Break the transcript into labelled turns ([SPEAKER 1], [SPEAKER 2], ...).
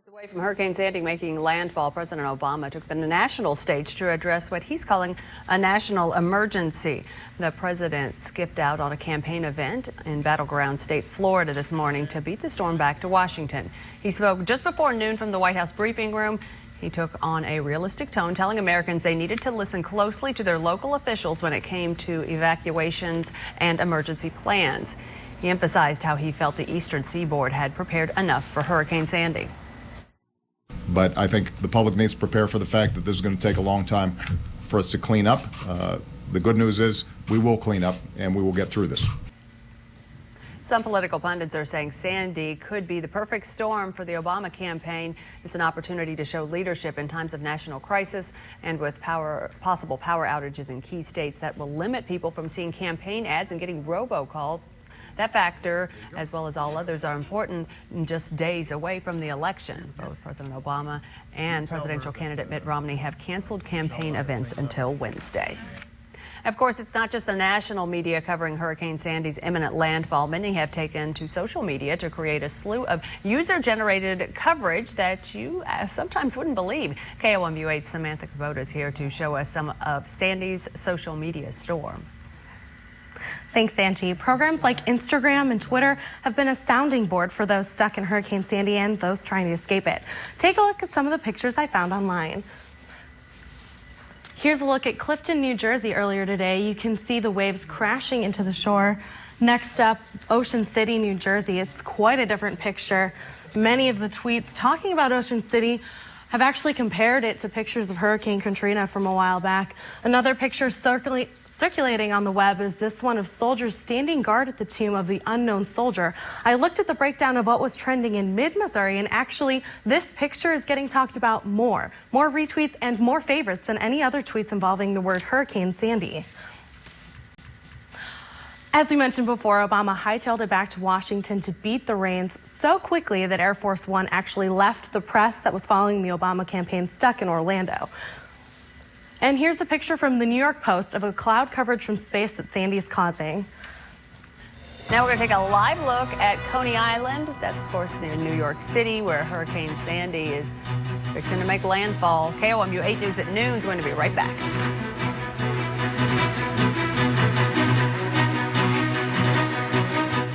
[SPEAKER 1] Away from Hurricane Sandy making landfall, President Obama took the national stage to address what he's calling a national emergency. The president skipped out on a campaign event in battleground state Florida this morning to beat the storm back to Washington. He spoke just before noon from the White House briefing room. He took on a realistic tone, telling Americans they needed to listen closely to their local officials when it came to evacuations and emergency plans. He emphasized how he felt the eastern seaboard had prepared enough for Hurricane Sandy.
[SPEAKER 2] But I think the public needs to prepare for the fact that this is going to take a long time for us to clean up. The good news is we will clean up and we will get through this.
[SPEAKER 1] Some political pundits are saying Sandy could be the perfect storm for the Obama campaign. It's an opportunity to show leadership in times of national crisis and with possible power outages in key states that will limit people from seeing campaign ads and getting robocalls. That factor, as well as all others, are important just days away from the election. Both President Obama and presidential candidate Mitt Romney have canceled campaign events until Wednesday. Of course, it's not just the national media covering Hurricane Sandy's imminent landfall. Many have taken to social media to create a slew of user-generated coverage that you sometimes wouldn't believe. KOMU 8's Samantha Kubota is here to show us some of Sandy's social media storm.
[SPEAKER 3] Thanks, Angie. Programs like Instagram and Twitter have been a sounding board for those stuck in Hurricane Sandy and those trying to escape it. Take a look at some of the pictures I found online. Here's a look at Clifton, New Jersey earlier today. You can see the waves crashing into the shore. Next up, Ocean City, New Jersey. It's quite a different picture. Many of the tweets talking about Ocean City have actually compared it to pictures of Hurricane Katrina from a while back. Another picture circulating on the web is this one of soldiers standing guard at the tomb of the unknown soldier. I looked at the breakdown of what was trending in mid-Missouri, and actually this picture is getting talked about more retweets and more favorites than any other tweets involving the word Hurricane Sandy. As we mentioned before, Obama hightailed it back to Washington to beat the rains so quickly that Air Force One actually left the press that was following the Obama campaign stuck in Orlando. And here's a picture from the New York Post of a cloud coverage from space that Sandy's causing.
[SPEAKER 1] Now we're going to take a live look at Coney Island. That's, of course, near New York City, where Hurricane Sandy is fixing to make landfall. KOMU 8 News at noon is going to be right back.